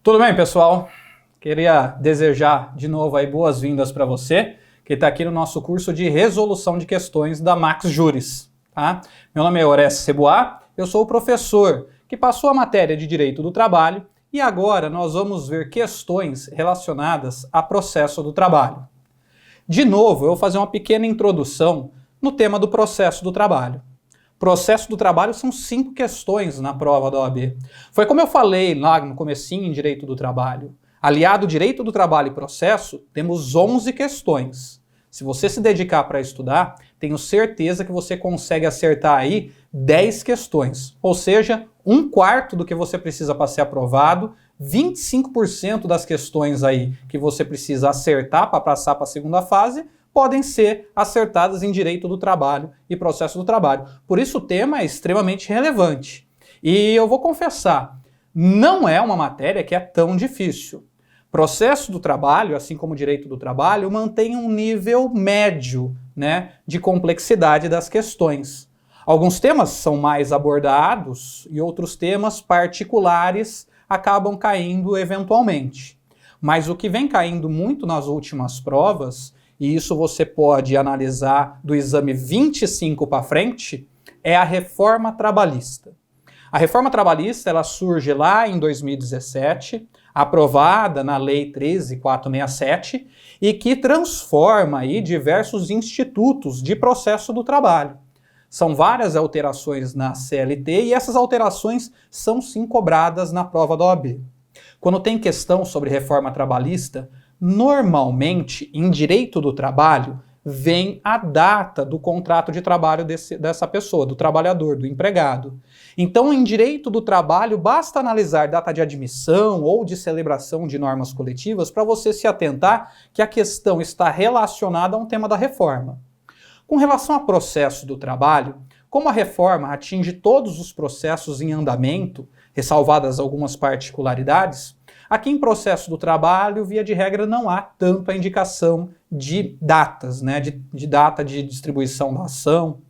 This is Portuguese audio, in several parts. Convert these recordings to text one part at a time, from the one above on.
Tudo bem, pessoal? Queria desejar de novo aí boas-vindas para você que está aqui no nosso curso de resolução de questões da Max Juris. Tá? Meu nome é Orestes Seboá, eu sou o professor que passou a matéria de Direito do Trabalho e agora nós vamos ver questões relacionadas a processo do trabalho. De novo, eu vou fazer uma pequena introdução no tema do processo do trabalho. Processo do trabalho são 5 questões na prova da OAB. Foi como eu falei lá no comecinho em Direito do Trabalho. Aliado Direito do Trabalho e Processo, temos 11 questões. Se você se dedicar para estudar, tenho certeza que você consegue acertar aí 10 questões. Ou seja, 1/4 do que você precisa para ser aprovado, 25% das questões aí que você precisa acertar para passar para a segunda fase, podem ser acertadas em Direito do Trabalho e Processo do Trabalho. Por isso o tema é extremamente relevante. E eu vou confessar, não é uma matéria que é tão difícil. Processo do Trabalho, assim como Direito do Trabalho, mantém um nível médio, de complexidade das questões. Alguns temas são mais abordados e outros temas particulares acabam caindo eventualmente. Mas o que vem caindo muito nas últimas provas, e isso você pode analisar do exame 25 para frente, é a reforma trabalhista. A reforma trabalhista ela surge lá em 2017, aprovada na Lei 13.467, e que transforma aí diversos institutos de processo do trabalho. São várias alterações na CLT e essas alterações são sim cobradas na prova da OAB. Quando tem questão sobre reforma trabalhista, normalmente, em Direito do Trabalho, vem a data do contrato de trabalho dessa pessoa, do trabalhador, do empregado. Então, em Direito do Trabalho, basta analisar data de admissão ou de celebração de normas coletivas para você se atentar que a questão está relacionada a um tema da reforma. Com relação ao processo do trabalho, como a reforma atinge todos os processos em andamento, ressalvadas algumas particularidades, aqui em processo do trabalho, via de regra, não há tanta indicação de datas, de data de distribuição da ação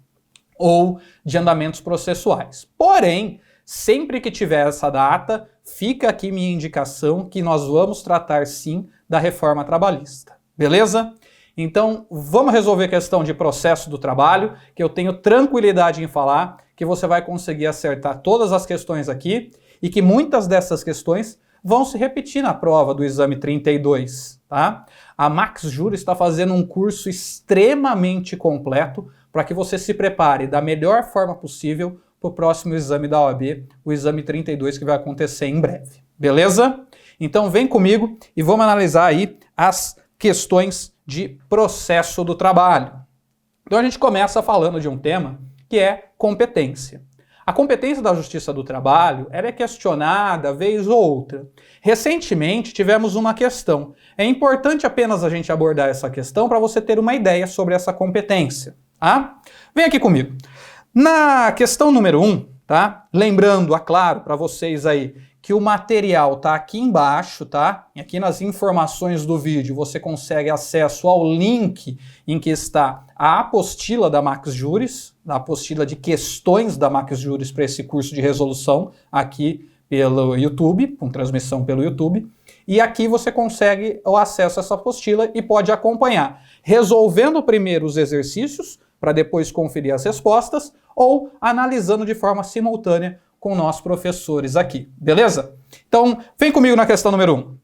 ou de andamentos processuais. Porém, sempre que tiver essa data, fica aqui minha indicação que nós vamos tratar sim da reforma trabalhista. Beleza? Então, vamos resolver a questão de processo do trabalho, que eu tenho tranquilidade em falar, que você vai conseguir acertar todas as questões aqui e que muitas dessas questões vão se repetir na prova do exame 32, tá? A Max Juris está fazendo um curso extremamente completo para que você se prepare da melhor forma possível para o próximo exame da OAB, o exame 32 que vai acontecer em breve. Beleza? Então vem comigo e vamos analisar aí as questões de processo do trabalho. Então a gente começa falando de um tema que é competência. A competência da Justiça do Trabalho ela é questionada vez ou outra. Recentemente tivemos uma questão. É importante apenas a gente abordar essa questão para você ter uma ideia sobre essa competência. Tá? Vem aqui comigo. Na questão número 1, tá? Lembrando, claro, para vocês aí, que o material está aqui embaixo, tá? E aqui nas informações do vídeo você consegue acesso ao link em que está a apostila da Max Juris, a apostila de questões da Max Juris para esse curso de resolução aqui pelo YouTube, com transmissão pelo YouTube. E aqui você consegue o acesso a essa apostila e pode acompanhar, resolvendo primeiro os exercícios para depois conferir as respostas ou analisando de forma simultânea com nossos professores aqui, beleza? Então, vem comigo na questão número 1.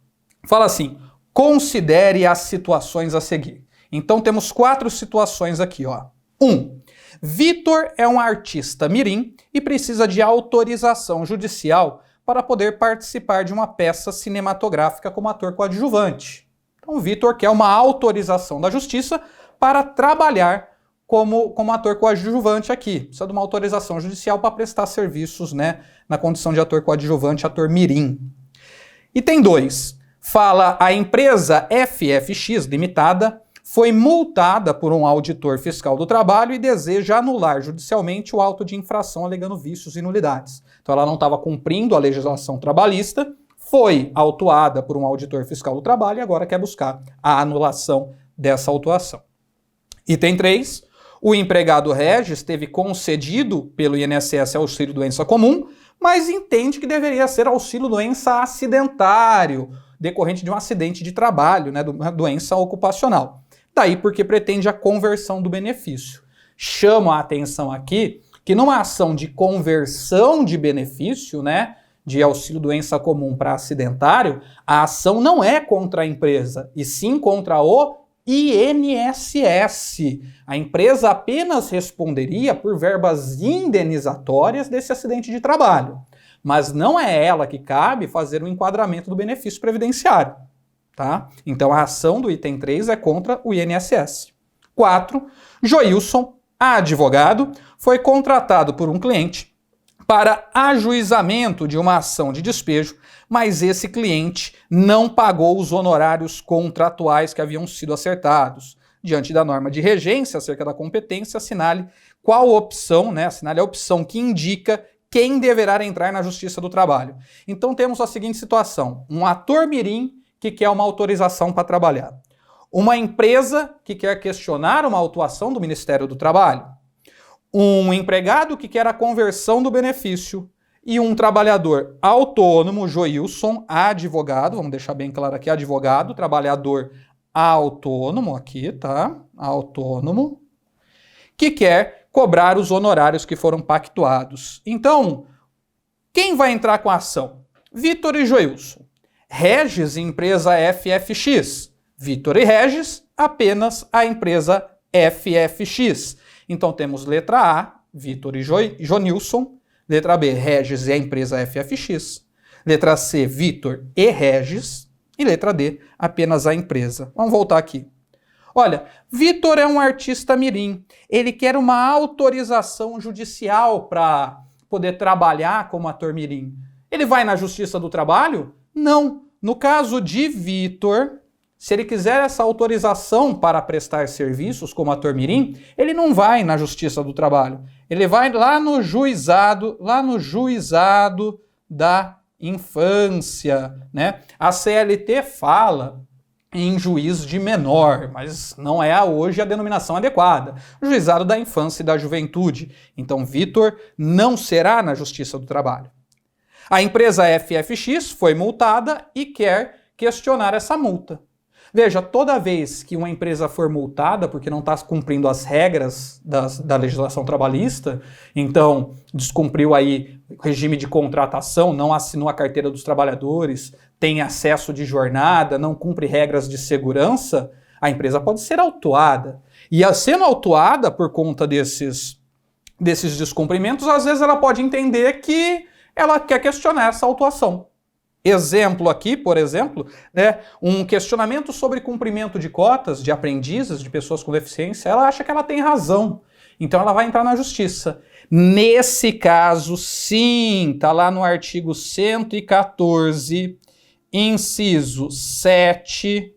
Fala assim, considere as situações a seguir. Então, temos 4 situações aqui, ó. 1. Vitor é um artista mirim e precisa de autorização judicial para poder participar de uma peça cinematográfica como ator coadjuvante. Então, o Vitor quer uma autorização da justiça para trabalhar como ator coadjuvante aqui. Precisa de uma autorização judicial para prestar serviços, na condição de ator coadjuvante, ator mirim. Item 2. Fala, a empresa FFX Limitada foi multada por um auditor fiscal do trabalho e deseja anular judicialmente o auto de infração alegando vícios e nulidades. Então ela não estava cumprindo a legislação trabalhista, foi autuada por um auditor fiscal do trabalho e agora quer buscar a anulação dessa autuação. Item 3. O empregado Regis teve concedido pelo INSS auxílio doença comum, mas entende que deveria ser auxílio-doença acidentário, decorrente de um acidente de trabalho, né, de uma doença ocupacional. Daí porque pretende a conversão do benefício. Chamo a atenção aqui que numa ação de conversão de benefício, né, de auxílio-doença comum para acidentário, a ação não é contra a empresa, e sim contra o INSS. A empresa apenas responderia por verbas indenizatórias desse acidente de trabalho, mas não é ela que cabe fazer o enquadramento do benefício previdenciário. Tá? Então a ação do item 3 é contra o INSS. 4. Joilson, advogado, foi contratado por um cliente para ajuizamento de uma ação de despejo, mas esse cliente não pagou os honorários contratuais que haviam sido acertados. Diante da norma de regência acerca da competência, assinale qual opção, né? Assinale a opção que indica quem deverá entrar na Justiça do Trabalho. Então temos a seguinte situação: um ator mirim que quer uma autorização para trabalhar, uma empresa que quer questionar uma autuação do Ministério do Trabalho, um empregado que quer a conversão do benefício e um trabalhador autônomo, Joilson, advogado, vamos deixar bem claro aqui, advogado, trabalhador autônomo aqui, tá? Autônomo, que quer cobrar os honorários que foram pactuados. Então, quem vai entrar com a ação? Vitor e Joilson. Regis, empresa FFX. Vitor e Regis, apenas a empresa FFX. Então temos letra A, Vitor e Jonilson. Letra B, Regis e a empresa FFX. Letra C, Vitor e Regis. E letra D, apenas a empresa. Vamos voltar aqui. Olha, Vitor é um artista mirim. Ele quer uma autorização judicial para poder trabalhar como ator mirim. Ele vai na Justiça do Trabalho? Não. No caso de Vitor, se ele quiser essa autorização para prestar serviços como ator mirim, ele não vai na Justiça do Trabalho. Ele vai lá no juizado da infância, né? A CLT fala em juiz de menor, mas não é hoje a denominação adequada. Juizado da infância e da juventude. Então, Vitor não será na Justiça do Trabalho. A empresa FFX foi multada e quer questionar essa multa. Veja, toda vez que uma empresa for multada porque não está cumprindo as regras da legislação trabalhista, então descumpriu aí o regime de contratação, não assinou a carteira dos trabalhadores, tem acesso de jornada, não cumpre regras de segurança, a empresa pode ser autuada. E sendo autuada por conta desses descumprimentos, às vezes ela pode entender que ela quer questionar essa autuação. Exemplo aqui, por exemplo, né, um questionamento sobre cumprimento de cotas de aprendizes, de pessoas com deficiência, ela acha que ela tem razão. Então ela vai entrar na justiça. Nesse caso, sim, está lá no artigo 114, inciso 7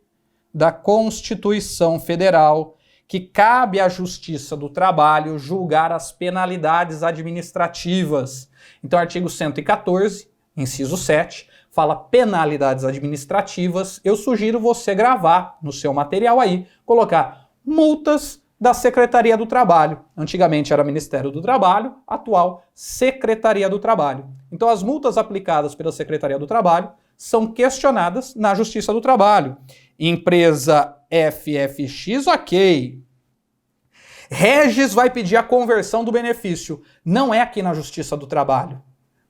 da Constituição Federal, que cabe à Justiça do Trabalho julgar as penalidades administrativas. Então, artigo 114, inciso 7, fala penalidades administrativas. Eu sugiro você gravar no seu material aí, colocar multas da Secretaria do Trabalho. Antigamente era Ministério do Trabalho, atual Secretaria do Trabalho. Então, as multas aplicadas pela Secretaria do Trabalho são questionadas na Justiça do Trabalho. Empresa FFX, ok. Regis vai pedir a conversão do benefício. Não é aqui na Justiça do Trabalho.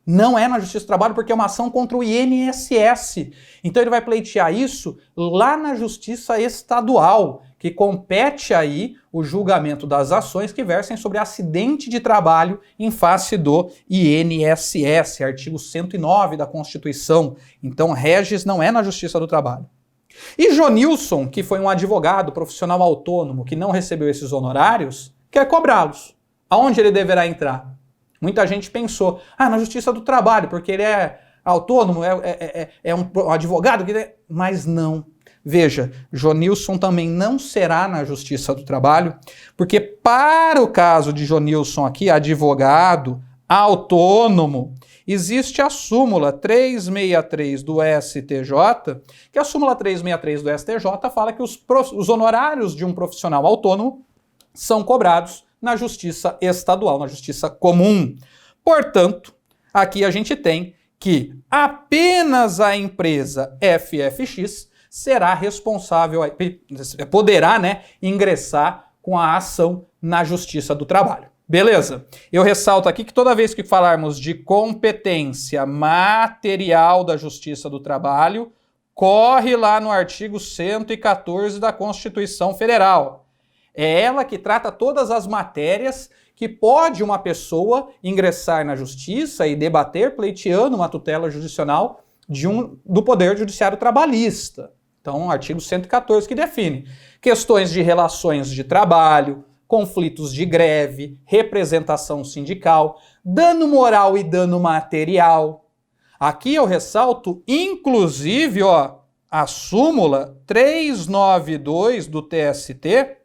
Não é na Justiça do Trabalho porque é uma ação contra o INSS. Então ele vai pleitear isso lá na Justiça Estadual, que compete aí o julgamento das ações que versem sobre acidente de trabalho em face do INSS, artigo 109 da Constituição. Então Regis não é na Justiça do Trabalho. E Jonilson, que foi um advogado profissional autônomo que não recebeu esses honorários, quer cobrá-los. Aonde ele deverá entrar? Muita gente pensou, na Justiça do Trabalho, porque ele é autônomo, é um advogado, mas não. Veja, Jonilson também não será na Justiça do Trabalho, porque para o caso de Jonilson aqui, advogado, autônomo, existe a súmula 363 do STJ, que a súmula 363 do STJ fala que os honorários de um profissional autônomo são cobrados na Justiça Estadual, na Justiça Comum. Portanto, aqui a gente tem que apenas a empresa FFX será responsável, poderá, né, ingressar com a ação na Justiça do Trabalho. Beleza? Eu ressalto aqui que toda vez que falarmos de competência material da Justiça do Trabalho, corre lá no artigo 114 da Constituição Federal. É ela que trata todas as matérias que pode uma pessoa ingressar na Justiça e debater pleiteando uma tutela judicional do Poder Judiciário Trabalhista. Então, artigo 114 que define questões de relações de trabalho, conflitos de greve, representação sindical, dano moral e dano material. Aqui eu ressalto, inclusive, a súmula 392 do TST,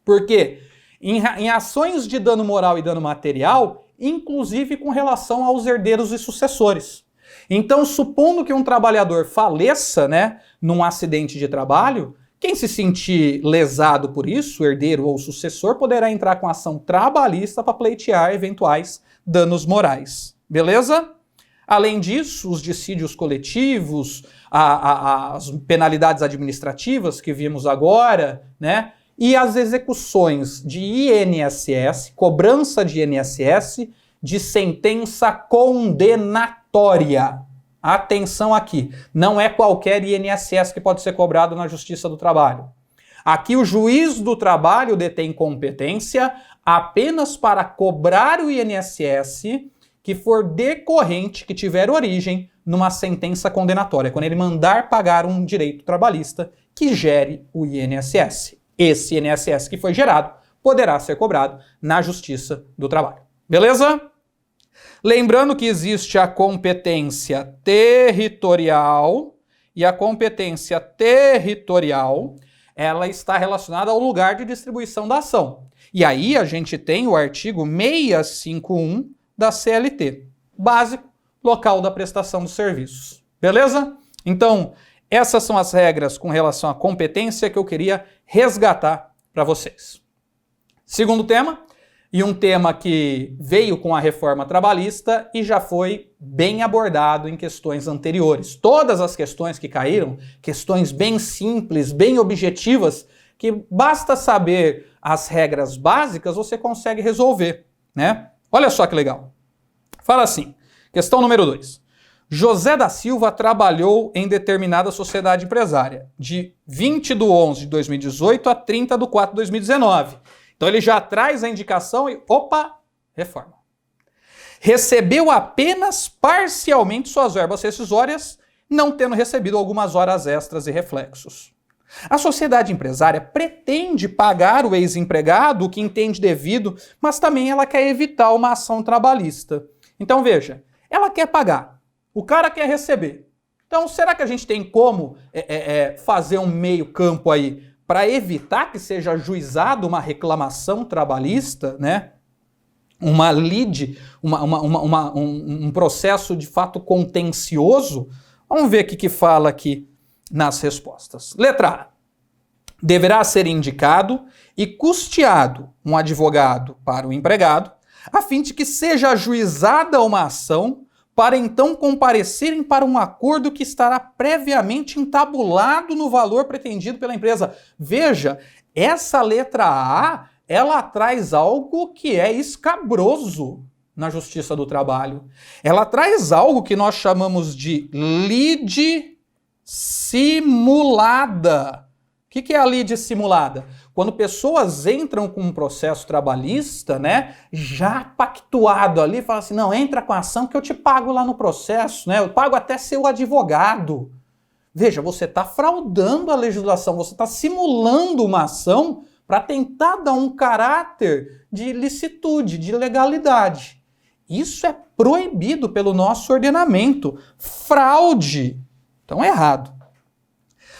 porque em ações de dano moral e dano material, inclusive com relação aos herdeiros e sucessores. Então, supondo que um trabalhador faleça, né, num acidente de trabalho, quem se sentir lesado por isso, herdeiro ou sucessor, poderá entrar com ação trabalhista para pleitear eventuais danos morais. Beleza? Além disso, os dissídios coletivos, as penalidades administrativas que vimos agora, né? E as execuções de INSS, cobrança de INSS, de sentença condenatória. Atenção aqui, não é qualquer INSS que pode ser cobrado na Justiça do Trabalho. Aqui o juiz do trabalho detém competência apenas para cobrar o INSS que for decorrente, que tiver origem numa sentença condenatória, quando ele mandar pagar um direito trabalhista que gere o INSS. Esse INSS que foi gerado poderá ser cobrado na Justiça do Trabalho. Beleza? Lembrando que existe a competência territorial, e a competência territorial, ela está relacionada ao lugar de distribuição da ação. E aí a gente tem o artigo 651 da CLT, básico, local da prestação dos serviços. Beleza? Então, essas são as regras com relação à competência que eu queria resgatar para vocês. Segundo tema, e um tema que veio com a reforma trabalhista e já foi bem abordado em questões anteriores. Todas as questões que caíram, questões bem simples, bem objetivas, que basta saber as regras básicas, você consegue resolver, né? Olha só que legal. Fala assim, questão número 2. José da Silva trabalhou em determinada sociedade empresária de 20/11/2018 a 30/4/2019. Então ele já traz a indicação e, opa, reforma. Recebeu apenas parcialmente suas verbas rescisórias, não tendo recebido algumas horas extras e reflexos. A sociedade empresária pretende pagar o ex-empregado o que entende devido, mas também ela quer evitar uma ação trabalhista. Então veja, ela quer pagar, o cara quer receber. Então será que a gente tem como fazer um meio campo aí para evitar que seja ajuizada uma reclamação trabalhista, né? Uma lide, um processo de fato contencioso? Vamos ver o que fala aqui nas respostas. Letra A. Deverá ser indicado e custeado um advogado para o empregado, a fim de que seja ajuizada uma ação para então comparecerem para um acordo que estará previamente entabulado no valor pretendido pela empresa. Veja, essa letra A, ela traz algo que é escabroso na Justiça do Trabalho. Ela traz algo que nós chamamos de lide simulada. O que é a lide simulada? Quando pessoas entram com um processo trabalhista, né, já pactuado ali, fala assim, não, entra com a ação que eu te pago lá no processo, né, eu pago até seu advogado. Veja, você está fraudando a legislação, você está simulando uma ação para tentar dar um caráter de licitude, de legalidade. Isso é proibido pelo nosso ordenamento. Fraude. Então é errado.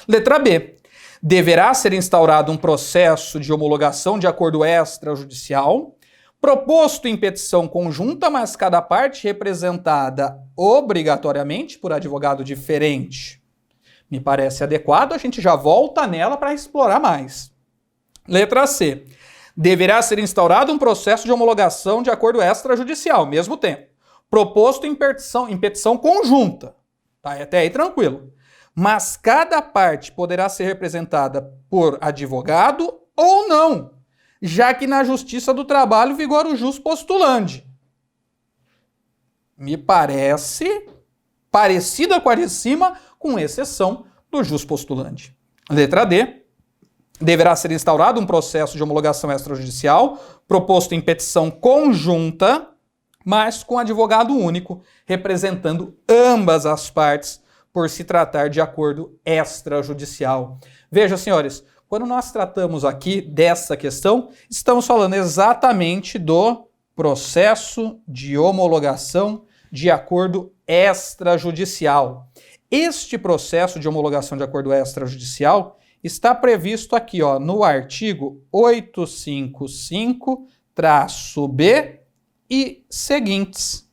Letra B. Deverá ser instaurado um processo de homologação de acordo extrajudicial, proposto em petição conjunta, mas cada parte representada obrigatoriamente por advogado diferente. Me parece adequado, a gente já volta nela para explorar mais. Letra C. Deverá ser instaurado um processo de homologação de acordo extrajudicial, ao mesmo tempo, proposto em petição conjunta. Tá? Até aí tranquilo. Mas cada parte poderá ser representada por advogado ou não, já que na Justiça do Trabalho vigora o jus postulandi. Me parece parecida com a de cima, com exceção do jus postulandi. Letra D. Deverá ser instaurado um processo de homologação extrajudicial proposto em petição conjunta, mas com advogado único, representando ambas as partes, por se tratar de acordo extrajudicial. Veja, senhores, quando nós tratamos aqui dessa questão, estamos falando exatamente do processo de homologação de acordo extrajudicial. Este processo de homologação de acordo extrajudicial está previsto aqui, ó, no artigo 855-B e seguintes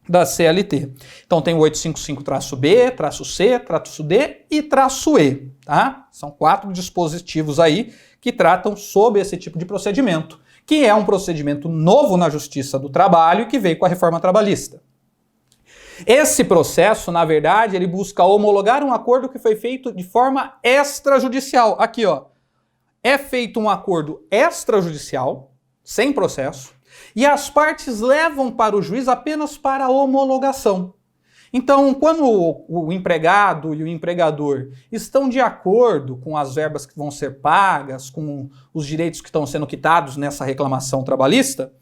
da CLT. Então tem o 855-B, -C, -D e -E, tá? São 4 dispositivos aí que tratam sobre esse tipo de procedimento, que é um procedimento novo na Justiça do Trabalho e que veio com a reforma trabalhista. Esse processo, na verdade, ele busca homologar um acordo que foi feito de forma extrajudicial. Aqui, ó, é feito um acordo extrajudicial, sem processo, e as partes levam para o juiz apenas para a homologação. Então, quando o empregado e o empregador estão de acordo com as verbas que vão ser pagas, com os direitos que estão sendo quitados nessa reclamação trabalhista,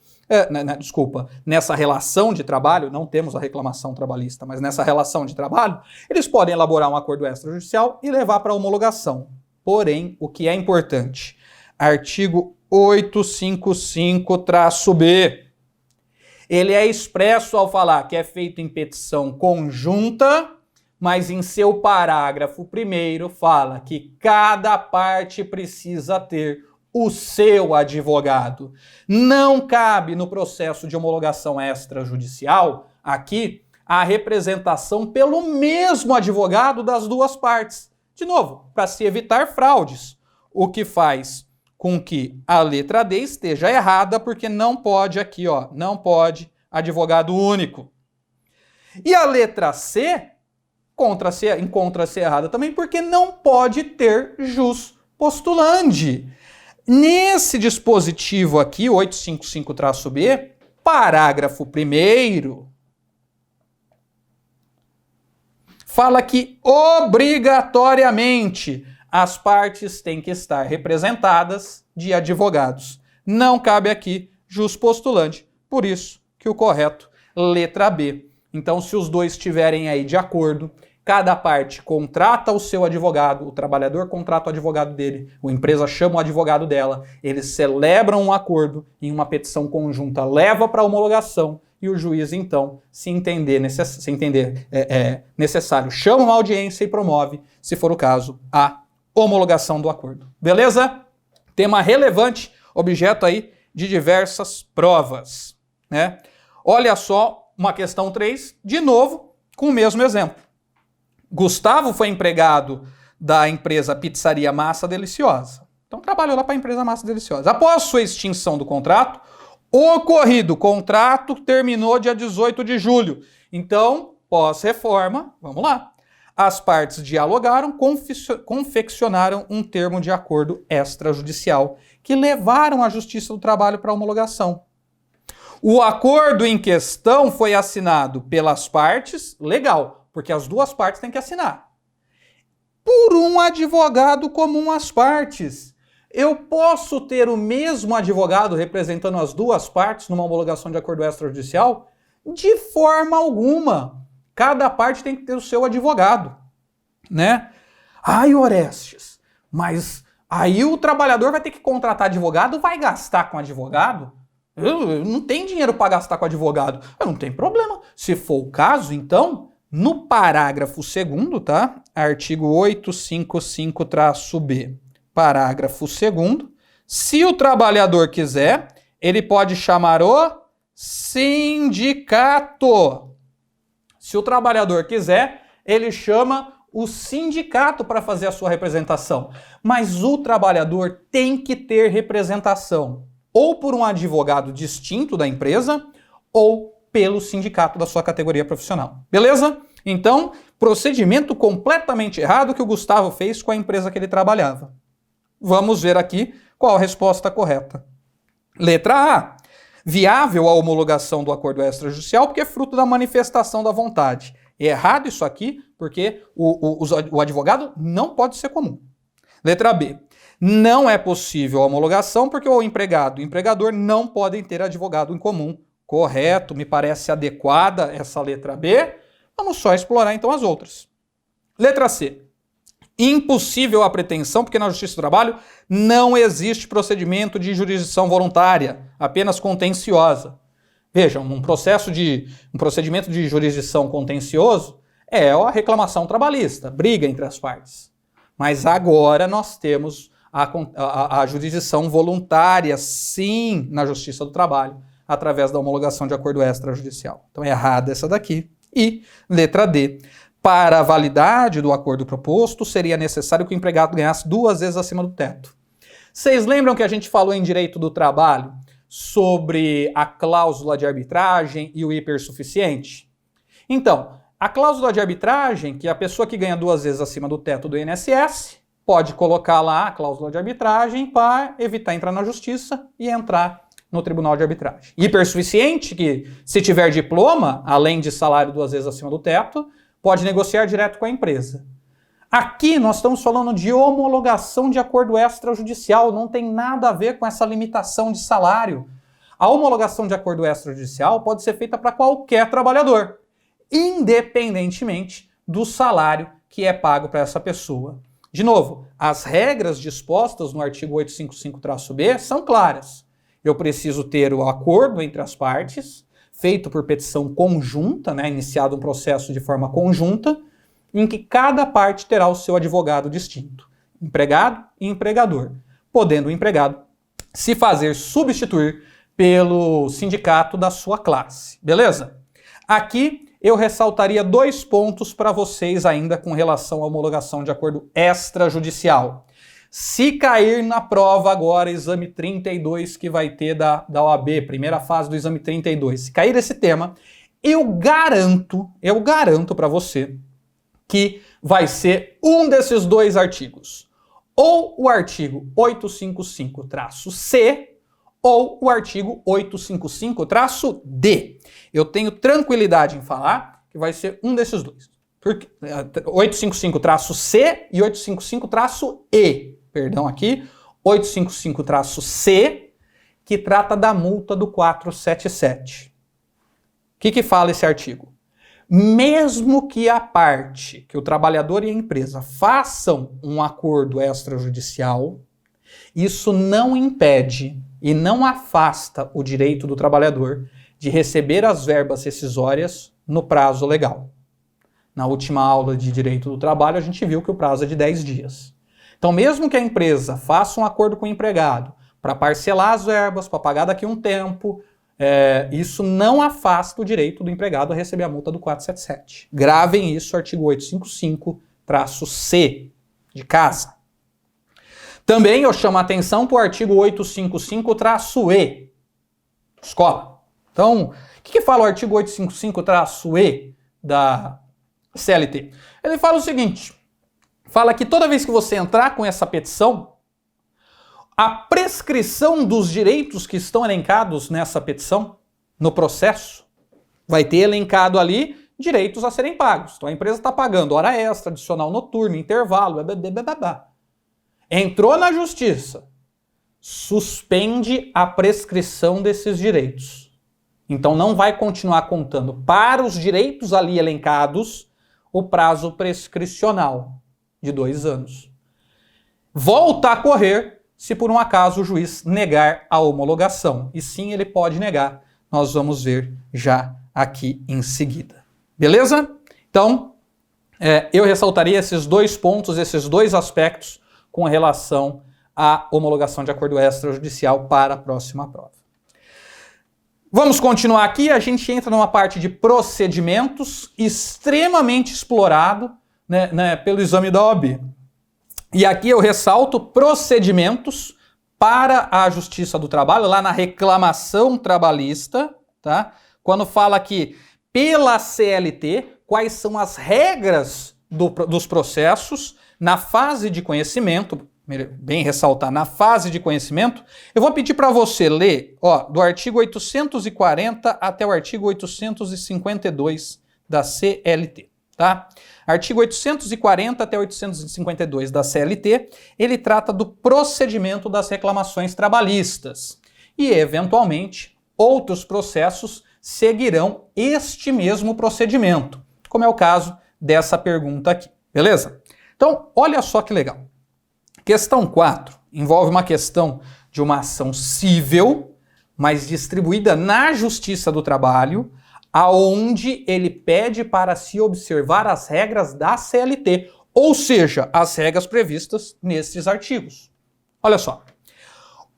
nessa relação de trabalho, não temos a reclamação trabalhista, mas nessa relação de trabalho, eles podem elaborar um acordo extrajudicial e levar para a homologação. Porém, o que é importante, artigo 855-B, ele é expresso ao falar que é feito em petição conjunta, mas em seu parágrafo 1º fala que cada parte precisa ter o seu advogado. Não cabe no processo de homologação extrajudicial, aqui, a representação pelo mesmo advogado das duas partes. De novo, para se evitar fraudes, o que faz com que a letra D esteja errada, porque não pode aqui, ó, não pode advogado único. E a letra C encontra-se errada também, porque não pode ter jus postulandi. Nesse dispositivo aqui, 855-B, parágrafo 1º, fala que obrigatoriamente as partes têm que estar representadas de advogados. Não cabe aqui jus postulandi, por isso que o correto, letra B. Então, se os dois estiverem aí de acordo, cada parte contrata o seu advogado, o trabalhador contrata o advogado dele, a empresa chama o advogado dela, eles celebram um acordo em uma petição conjunta, leva para homologação e o juiz, então, se entender necessário, chama uma audiência e promove, se for o caso, a homologação do acordo. Beleza? Tema relevante, objeto aí de diversas provas, né? Olha só uma questão 3, de novo, com o mesmo exemplo. Gustavo foi empregado da empresa Pizzaria Massa Deliciosa. Então trabalhou lá para a empresa Massa Deliciosa. Após sua extinção do contrato, o contrato terminou dia 18 de julho. Então, pós-reforma, vamos lá. As partes dialogaram, confeccionaram um termo de acordo extrajudicial que levaram a Justiça do Trabalho para homologação. O acordo em questão foi assinado pelas partes, legal, porque as duas partes têm que assinar, por um advogado comum às partes. Eu posso ter o mesmo advogado representando as duas partes numa homologação de acordo extrajudicial? De forma alguma. Cada parte tem que ter o seu advogado, né? Ai, Orestes, mas aí o trabalhador vai ter que contratar advogado, vai gastar com advogado? Eu não tenho dinheiro para gastar com advogado. Não tem problema. Se for o caso, então, no parágrafo 2º, tá? Artigo 855-B, parágrafo 2º, se o trabalhador quiser, ele pode chamar o sindicato. Se o trabalhador quiser, ele chama o sindicato para fazer a sua representação. Mas o trabalhador tem que ter representação, ou por um advogado distinto da empresa, ou pelo sindicato da sua categoria profissional. Beleza? Então, procedimento completamente errado que o Gustavo fez com a empresa que ele trabalhava. Vamos ver aqui qual a resposta correta. Letra A. Viável a homologação do acordo extrajudicial porque é fruto da manifestação da vontade. É errado isso aqui porque o advogado não pode ser comum. Letra B. Não é possível a homologação porque o empregado e o empregador não podem ter advogado em comum. Correto, me parece adequada essa letra B. Vamos só explorar então as outras. Letra C. Impossível a pretensão porque na Justiça do Trabalho não existe procedimento de jurisdição voluntária, apenas contenciosa. Vejam, um procedimento de jurisdição contencioso é a reclamação trabalhista, briga entre as partes. Mas agora nós temos a jurisdição voluntária, sim, na Justiça do Trabalho, através da homologação de acordo extrajudicial. Então é errada essa daqui. E, letra D, para a validade do acordo proposto, seria necessário que o empregado ganhasse 2 vezes acima do teto. Vocês lembram que a gente falou em direito do trabalho sobre a cláusula de arbitragem e o hipersuficiente? Então, a cláusula de arbitragem, que a pessoa que ganha 2 vezes acima do teto do INSS, pode colocar lá a cláusula de arbitragem para evitar entrar na justiça e entrar no tribunal de arbitragem. Hipersuficiente, que se tiver diploma, além de salário 2 vezes acima do teto, pode negociar direto com a empresa. Aqui nós estamos falando de homologação de acordo extrajudicial, não tem nada a ver com essa limitação de salário. A homologação de acordo extrajudicial pode ser feita para qualquer trabalhador, independentemente do salário que é pago para essa pessoa. De novo, as regras dispostas no artigo 855-B são claras. Eu preciso ter o acordo entre as partes, feito por petição conjunta, iniciado um processo de forma conjunta, em que cada parte terá o seu advogado distinto, empregado e empregador, podendo o empregado se fazer substituir pelo sindicato da sua classe. Beleza? Aqui eu ressaltaria 2 pontos para vocês ainda com relação à homologação de acordo extrajudicial. Se cair na prova agora, exame 32 que vai ter da OAB, primeira fase do exame 32, se cair esse tema, eu garanto para você que vai ser um desses 2 artigos. Ou o artigo 855-C ou o artigo 855-D. Eu tenho tranquilidade em falar que vai ser um desses 2. 855-C e 855-E. Perdão aqui, 855-C, que trata da multa do 477. O que fala esse artigo? Mesmo que a parte, que o trabalhador e a empresa façam um acordo extrajudicial, isso não impede e não afasta o direito do trabalhador de receber as verbas rescisórias no prazo legal. Na última aula de Direito do Trabalho, a gente viu que o prazo é de 10 dias. Então, mesmo que a empresa faça um acordo com o empregado para parcelar as verbas, para pagar daqui a um tempo, isso não afasta o direito do empregado a receber a multa do 477. Gravem isso, artigo 855-C, de casa. Também eu chamo a atenção para o artigo 855-E, escola. Então, o que fala o artigo 855-E da CLT? Ele fala o seguinte, fala que toda vez que você entrar com essa petição, a prescrição dos direitos que estão elencados nessa petição, no processo, vai ter elencado ali direitos a serem pagos. Então a empresa está pagando hora extra, adicional noturno, intervalo, entrou na justiça, suspende a prescrição desses direitos. Então não vai continuar contando para os direitos ali elencados o prazo prescricional de 2 anos. Volta a correr se por um acaso o juiz negar a homologação. E sim, ele pode negar. Nós vamos ver já aqui em seguida. Beleza? Então, eu ressaltaria esses 2 pontos, esses 2 aspectos com relação à homologação de acordo extrajudicial para a próxima prova. Vamos continuar aqui, a gente entra numa parte de procedimentos extremamente explorado pelo exame da OAB. E aqui eu ressalto procedimentos para a Justiça do Trabalho, lá na reclamação trabalhista, tá? quando fala aqui pela CLT, quais são as regras dos processos na fase de conhecimento, bem ressaltar, na fase de conhecimento, eu vou pedir para você ler, do artigo 840 até o artigo 852 da CLT, tá? Artigo 840 até 852 da CLT, ele trata do procedimento das reclamações trabalhistas e, eventualmente, outros processos seguirão este mesmo procedimento, como é o caso dessa pergunta aqui, beleza? Então, olha só que legal. Questão 4 envolve uma questão de uma ação civil, mas distribuída na Justiça do Trabalho, aonde ele pede para se observar as regras da CLT, ou seja, as regras previstas nesses artigos. Olha só.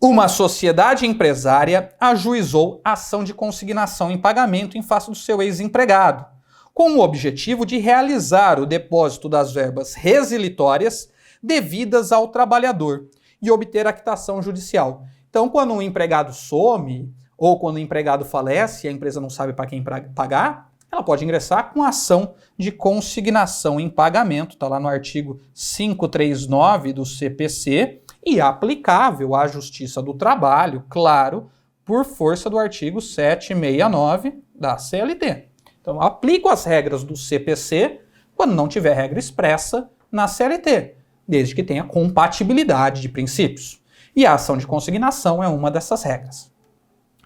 Uma sociedade empresária ajuizou ação de consignação em pagamento em face do seu ex-empregado, com o objetivo de realizar o depósito das verbas resilitórias devidas ao trabalhador e obter a quitação judicial. Então, quando um empregado some ou quando o empregado falece e a empresa não sabe para quem pagar, ela pode ingressar com ação de consignação em pagamento, está lá no artigo 539 do CPC, e aplicável à Justiça do Trabalho, claro, por força do artigo 769 da CLT. Então, aplico as regras do CPC quando não tiver regra expressa na CLT, desde que tenha compatibilidade de princípios. E a ação de consignação é uma dessas regras.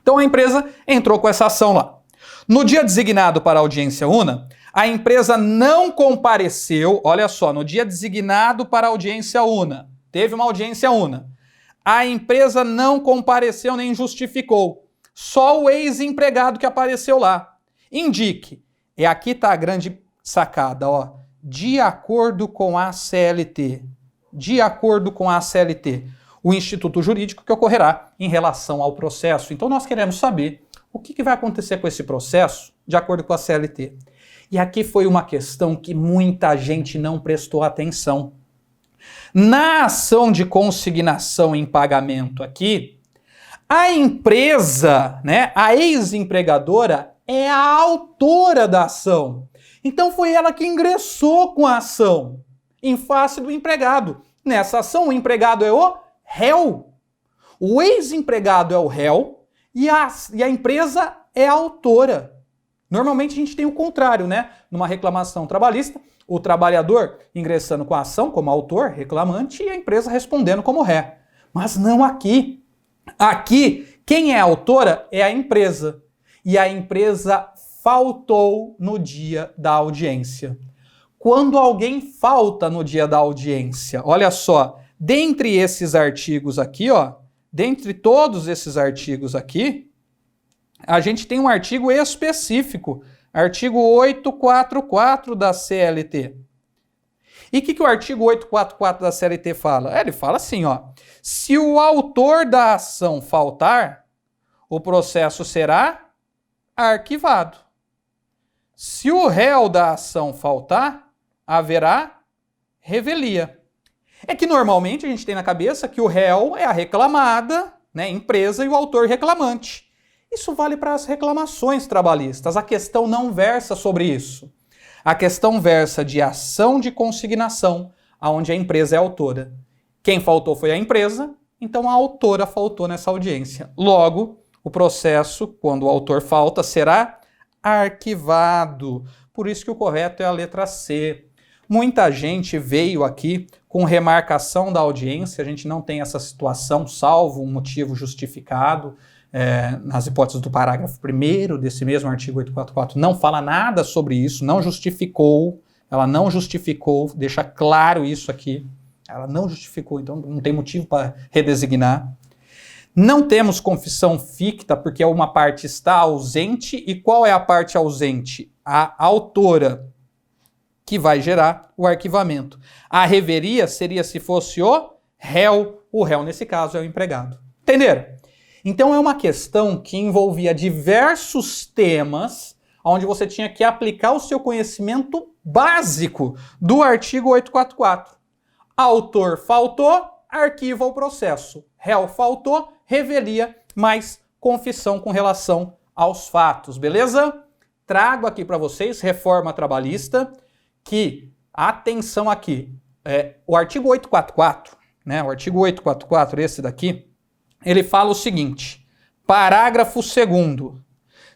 Então, a empresa entrou com essa ação lá. No dia designado para a audiência una, a empresa não compareceu, olha só, no dia designado para a audiência una, teve uma audiência una. A empresa não compareceu nem justificou. Só o ex-empregado que apareceu lá. Indique. E aqui está a grande sacada, de acordo com a CLT. De acordo com a CLT. O instituto jurídico que ocorrerá em relação ao processo. Então nós queremos saber o que vai acontecer com esse processo de acordo com a CLT. E aqui foi uma questão que muita gente não prestou atenção. Na ação de consignação em pagamento aqui, a empresa, a ex-empregadora, é a autora da ação. Então foi ela que ingressou com a ação em face do empregado. Nessa ação, o empregado é o réu. O ex-empregado é o réu e a empresa é a autora. Normalmente a gente tem o contrário, Numa reclamação trabalhista, o trabalhador ingressando com a ação como autor, reclamante, e a empresa respondendo como ré. Mas não aqui. Aqui, quem é a autora é a empresa. E a empresa faltou no dia da audiência. Quando alguém falta no dia da audiência, olha só, dentre esses artigos aqui, dentre todos esses artigos aqui, a gente tem um artigo específico, artigo 844 da CLT. E o que o artigo 844 da CLT fala? Ele fala assim, se o autor da ação faltar, o processo será arquivado. Se o réu da ação faltar, haverá revelia. É que normalmente a gente tem na cabeça que o réu é a reclamada, empresa, e o autor reclamante. Isso vale para as reclamações trabalhistas. A questão não versa sobre isso. A questão versa de ação de consignação, onde a empresa é autora. Quem faltou foi a empresa, então a autora faltou nessa audiência. Logo, o processo, quando o autor falta, será arquivado. Por isso que o correto é a letra C. Muita gente veio aqui com remarcação da audiência, a gente não tem essa situação, salvo um motivo justificado. Nas hipóteses do parágrafo 1º desse mesmo artigo 844, não fala nada sobre isso, não justificou, ela não justificou, deixa claro isso aqui, ela não justificou, então não tem motivo para redesignar. Não temos confissão ficta, porque uma parte está ausente, e qual é a parte ausente? A autora, que vai gerar o arquivamento. A reveria seria se fosse o réu nesse caso é o empregado. Entenderam? Então é uma questão que envolvia diversos temas, onde você tinha que aplicar o seu conhecimento básico do artigo 844. Autor faltou, arquiva o processo. Réu faltou, revelia, mais confissão com relação aos fatos, beleza? Trago aqui para vocês reforma trabalhista, que, atenção aqui, o artigo 844, né, o artigo 844, esse daqui, ele fala o seguinte, parágrafo 2º,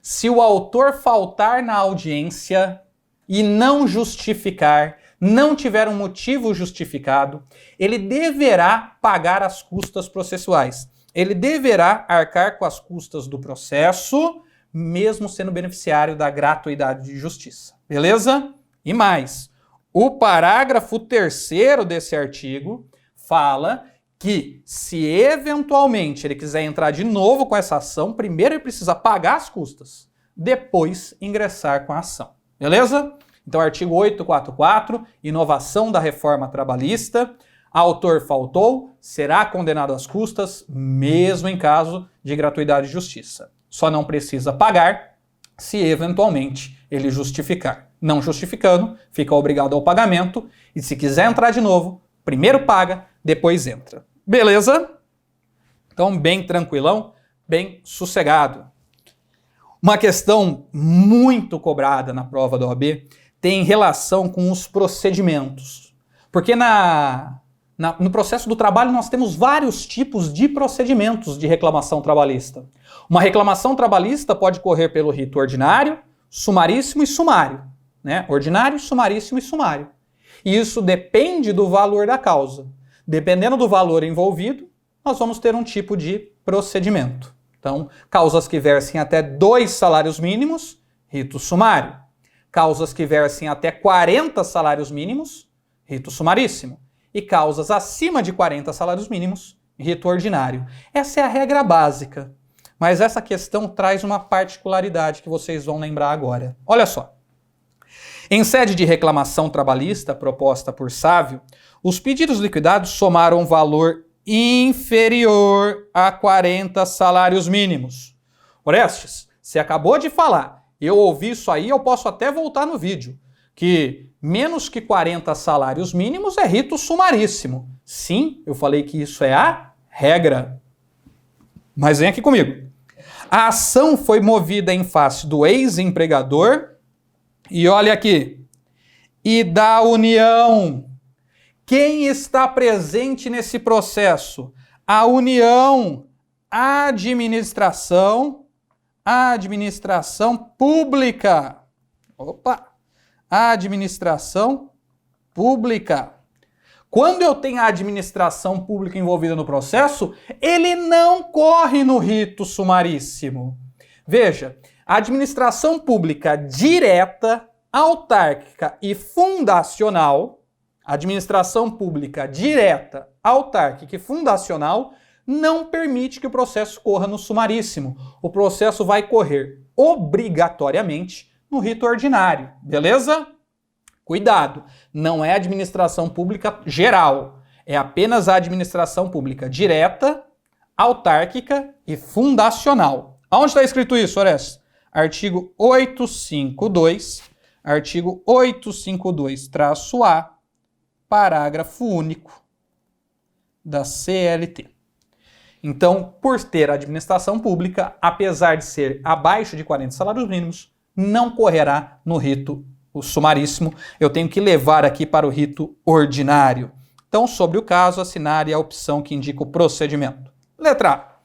se o autor faltar na audiência e não justificar, não tiver um motivo justificado, ele deverá pagar as custas processuais. Ele deverá arcar com as custas do processo, mesmo sendo beneficiário da gratuidade de justiça. Beleza? E mais, o parágrafo 3º desse artigo fala que se eventualmente ele quiser entrar de novo com essa ação, primeiro ele precisa pagar as custas, depois ingressar com a ação. Beleza? Então, artigo 844, inovação da reforma trabalhista, autor faltou, será condenado às custas, mesmo em caso de gratuidade de justiça. Só não precisa pagar se eventualmente ele justificar. Não justificando, fica obrigado ao pagamento e se quiser entrar de novo, primeiro paga, depois entra. Beleza? Então, bem tranquilão, bem sossegado. Uma questão muito cobrada na prova da OAB tem relação com os procedimentos. Porque no processo do trabalho nós temos vários tipos de procedimentos de reclamação trabalhista. Uma reclamação trabalhista pode correr pelo rito ordinário, sumaríssimo e sumário. Né? Ordinário, sumaríssimo e sumário. E isso depende do valor da causa. Dependendo do valor envolvido, nós vamos ter um tipo de procedimento. Então, causas que versem até 2 salários mínimos, rito sumário. Causas que versem até 40 salários mínimos, rito sumaríssimo. E causas acima de 40 salários mínimos, rito ordinário. Essa é a regra básica. Mas essa questão traz uma particularidade que vocês vão lembrar agora. Olha só. Em sede de reclamação trabalhista proposta por Sávio, os pedidos liquidados somaram um valor inferior a 40 salários mínimos. Orestes, você acabou de falar, eu ouvi isso aí, eu posso até voltar no vídeo, que menos que 40 salários mínimos é rito sumaríssimo. Sim, eu falei que isso é a regra. Mas vem aqui comigo. A ação foi movida em face do ex-empregador e olha aqui, e da União. Quem está presente nesse processo? A União, a administração pública. Opa! A administração pública. Quando eu tenho a administração pública envolvida no processo, ele não corre no rito sumaríssimo. Veja, a administração pública direta, autárquica e fundacional, administração pública direta, autárquica e fundacional, não permite que o processo corra no sumaríssimo. O processo vai correr obrigatoriamente no rito ordinário, beleza? Cuidado, não é administração pública geral, é apenas a administração pública direta, autárquica e fundacional. Aonde está escrito isso, Orestes? Artigo 852, artigo 852-A, parágrafo único da CLT. Então, por ter administração pública, apesar de ser abaixo de 40 salários mínimos, não correrá no rito sumaríssimo. Eu tenho que levar aqui para o rito ordinário. Então, sobre o caso, assinale a opção que indica o procedimento. Letra A.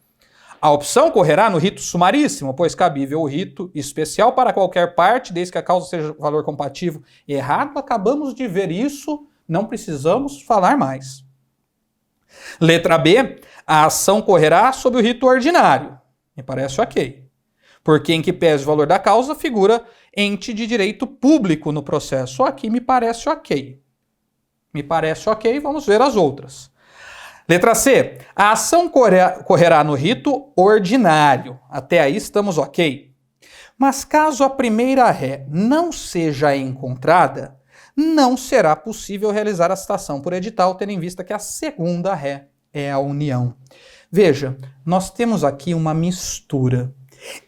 A opção correrá no rito sumaríssimo, pois cabível o rito especial para qualquer parte, desde que a causa seja valor compatível. Errado, acabamos de ver isso, não precisamos falar mais. Letra B. A ação correrá sob o rito ordinário. Me parece ok. Porque em que pese o valor da causa, figura ente de direito público no processo. Aqui me parece ok. Me parece ok, vamos ver as outras. Letra C. A ação correrá no rito ordinário. Até aí estamos ok. Mas caso a primeira ré não seja encontrada, não será possível realizar a citação por edital, tendo em vista que a segunda ré é a união. Veja, nós temos aqui uma mistura.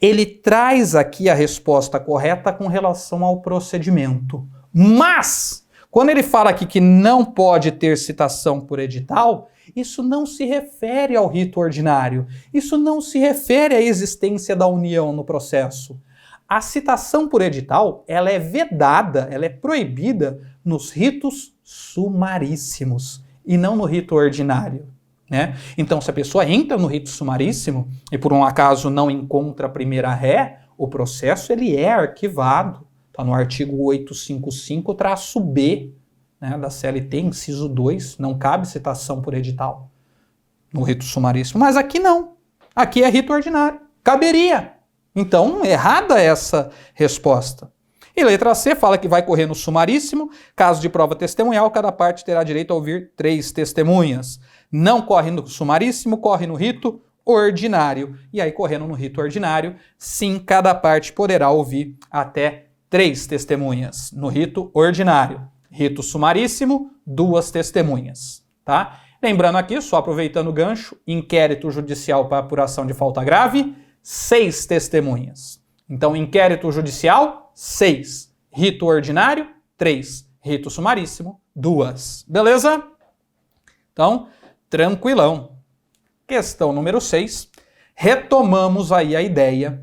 Ele traz aqui a resposta correta com relação ao procedimento. Mas, quando ele fala aqui que não pode ter citação por edital, Isso não se refere ao rito ordinário. Isso não se refere à existência da união no processo. A citação por edital, ela é vedada, ela é proibida nos ritos sumaríssimos e não no rito ordinário, né? Então, se a pessoa entra no rito sumaríssimo e por um acaso não encontra a primeira ré, o processo ele é arquivado. Está no artigo 855-B, né, da CLT, inciso 2, não cabe citação por edital no rito sumaríssimo. Mas aqui não. Aqui é rito ordinário. Caberia. Então, errada essa resposta. E letra C fala que vai correr no sumaríssimo. Caso de prova testemunhal, cada parte terá direito a ouvir 3 testemunhas. Não corre no sumaríssimo, corre no rito ordinário. E aí, correndo no rito ordinário, sim, cada parte poderá ouvir até 3 testemunhas. No rito ordinário. Rito sumaríssimo, 2 testemunhas. Tá? Lembrando aqui, só aproveitando o gancho, inquérito judicial para apuração de falta grave, 6 testemunhas. Então, inquérito judicial, 6. Rito ordinário, 3. Rito sumaríssimo, 2. Beleza? Então, tranquilão. Questão número 6. Retomamos aí a ideia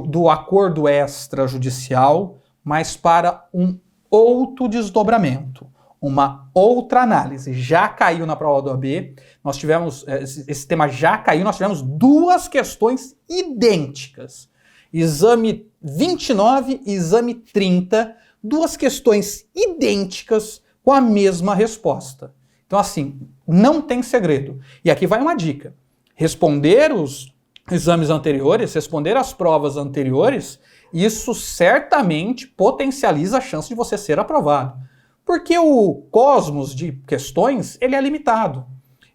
do acordo extrajudicial, mas para um outro desdobramento, uma outra análise. Já caiu na prova do OAB, nós tivemos, esse tema já caiu, nós tivemos 2 questões idênticas. Exame 29 e exame 30, 2 questões idênticas com a mesma resposta. Então, assim, não tem segredo. E aqui vai uma dica. Responder os exames anteriores, responder as provas anteriores, isso certamente potencializa a chance de você ser aprovado. Porque o cosmos de questões, ele é limitado.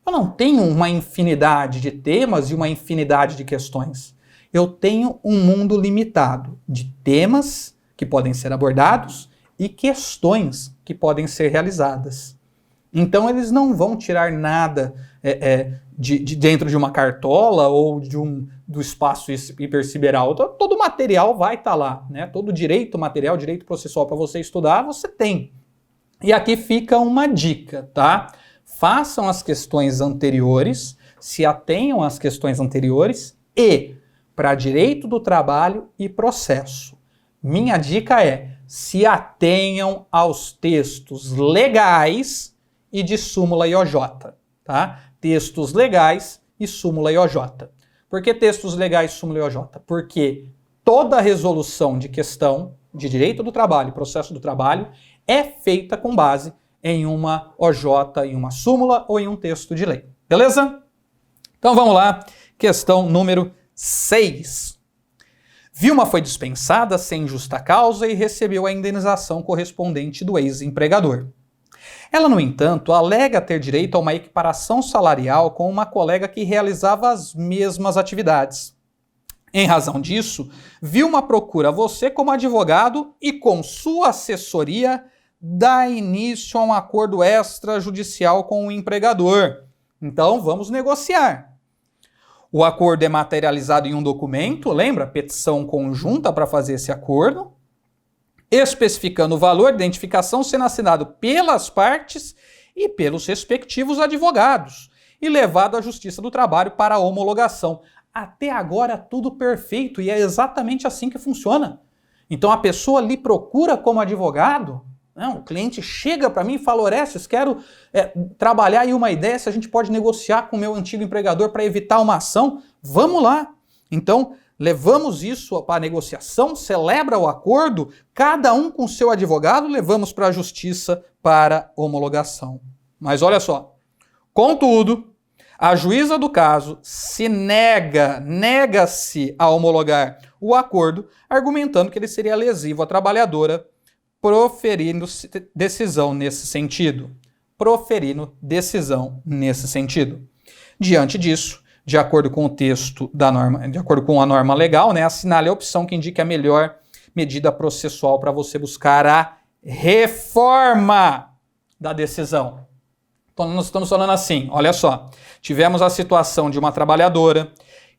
Eu não tenho uma infinidade de temas e uma infinidade de questões. Eu tenho um mundo limitado de temas que podem ser abordados e questões que podem ser realizadas. Então eles não vão tirar nada de dentro de uma cartola ou do espaço hipersideral. Todo o material vai estar lá, né? Todo direito material, direito processual para você estudar, você tem. E aqui fica uma dica, tá? Façam as questões anteriores, se atenham às questões anteriores e para direito do trabalho e processo. Minha dica é, se atenham aos textos legais e de súmula IOJ, tá? Textos legais e súmula IOJ. Por que textos legais e súmula IOJ? Porque toda resolução de questão de direito do trabalho e processo do trabalho é feita com base em uma OJ, em uma súmula ou em um texto de lei. Beleza? Então vamos lá, questão número 6. Vilma foi dispensada sem justa causa e recebeu a indenização correspondente do ex-empregador. Ela, no entanto, alega ter direito a uma equiparação salarial com uma colega que realizava as mesmas atividades. Em razão disso, Vilma procura você como advogado e, com sua assessoria, dá início a um acordo extrajudicial com o empregador. Então, vamos negociar. O acordo é materializado em um documento, lembra? Petição conjunta para fazer esse acordo, especificando o valor de identificação sendo assinado pelas partes e pelos respectivos advogados e levado à Justiça do Trabalho para a homologação. Até agora tudo perfeito e é exatamente assim que funciona. Então a pessoa lhe procura como advogado, o cliente chega para mim e fala: Orestes, quero trabalhar aí uma ideia se a gente pode negociar com o meu antigo empregador para evitar uma ação. Vamos lá. Então, levamos isso para a negociação, celebra o acordo, cada um com seu advogado, levamos para a justiça para homologação. Mas olha só, contudo, a juíza do caso nega-se a homologar o acordo, argumentando que ele seria lesivo à trabalhadora, proferindo decisão nesse sentido. Diante disso, de acordo com o texto da norma, de acordo com a norma legal, assinale a opção que indique a melhor medida processual para você buscar a reforma da decisão. Então, nós estamos falando assim, olha só, tivemos a situação de uma trabalhadora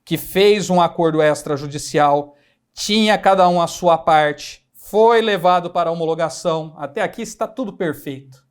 que fez um acordo extrajudicial, tinha cada um a sua parte, foi levado para a homologação, até aqui está tudo perfeito.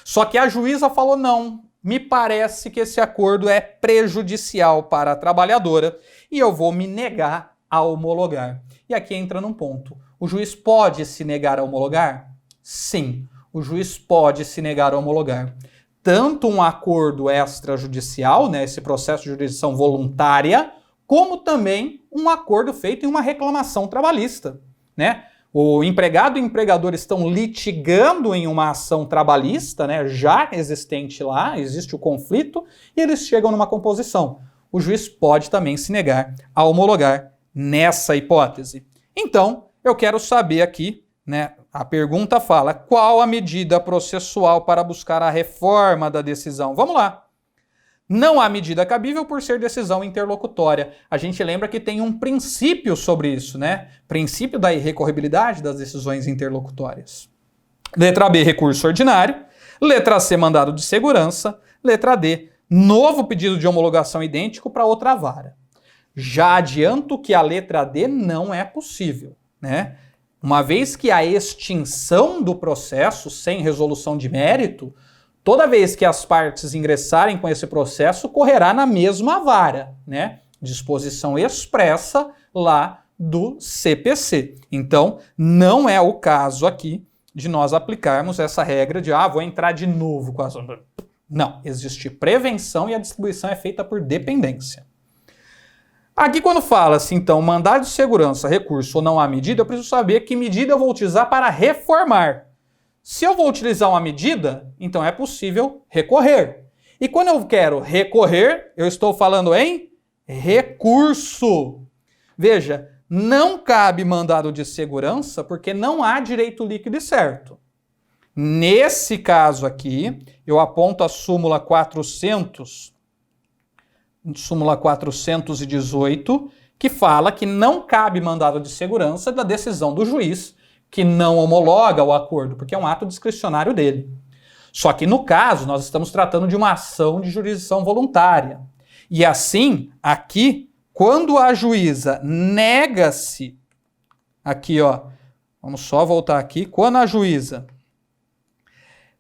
Só que a juíza falou: não, me parece que esse acordo é prejudicial para a trabalhadora e eu vou me negar a homologar. E aqui entra num ponto. O juiz pode se negar a homologar? Sim, o juiz pode se negar a homologar. Tanto um acordo extrajudicial, né, esse processo de jurisdição voluntária, como também um acordo feito em uma reclamação trabalhista, né? O empregado e o empregador estão litigando em uma ação trabalhista, né, já existente lá, existe o conflito, e eles chegam numa composição. O juiz pode também se negar a homologar nessa hipótese. Então, eu quero saber aqui, né, a pergunta fala, qual a medida processual para buscar a reforma da decisão? Vamos lá. Não há medida cabível por ser decisão interlocutória. A gente lembra que tem um princípio sobre isso, né? Princípio da irrecorribilidade das decisões interlocutórias. Letra B, recurso ordinário. Letra C, mandado de segurança. Letra D, novo pedido de homologação idêntico para outra vara. Já adianto que a letra D não é possível, né? Uma vez que a extinção do processo sem resolução de mérito, toda vez que as partes ingressarem com esse processo, correrá na mesma vara, né? Disposição expressa lá do CPC. Então, não é o caso aqui de nós aplicarmos essa regra de, vou entrar de novo com a... Não, existe prevenção e a distribuição é feita por dependência. Aqui quando fala-se, então, mandado de segurança, recurso ou não há medida, eu preciso saber que medida eu vou utilizar para reformar. Se eu vou utilizar uma medida, então é possível recorrer. E quando eu quero recorrer, eu estou falando em recurso. Veja, não cabe mandado de segurança porque não há direito líquido e certo. Nesse caso aqui, eu aponto a súmula 418, que fala que não cabe mandado de segurança da decisão do juiz, que não homologa o acordo, porque é um ato discricionário dele. Só que no caso, nós estamos tratando de uma ação de jurisdição voluntária. E assim, aqui, quando a juíza nega-se, aqui ó, vamos só voltar aqui, quando a juíza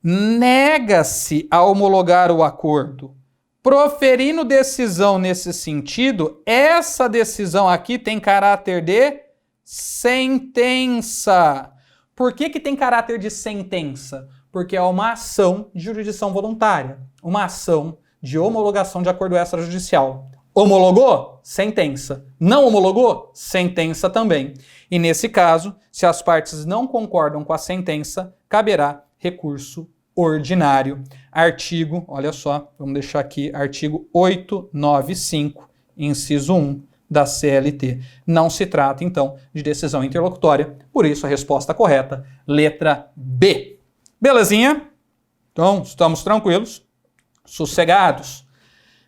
nega-se a homologar o acordo, proferindo decisão nesse sentido, essa decisão aqui tem caráter de sentença. Por que tem caráter de sentença? Porque é uma ação de jurisdição voluntária, uma ação de homologação de acordo extrajudicial. Homologou? Sentença. Não homologou? Sentença também. E nesse caso, se as partes não concordam com a sentença, caberá recurso ordinário. Artigo, olha só, vamos deixar aqui, artigo 895, inciso 1 da CLT. Não se trata, então, de decisão interlocutória, por isso a resposta correta, letra B. Belezinha? Então, estamos tranquilos, sossegados.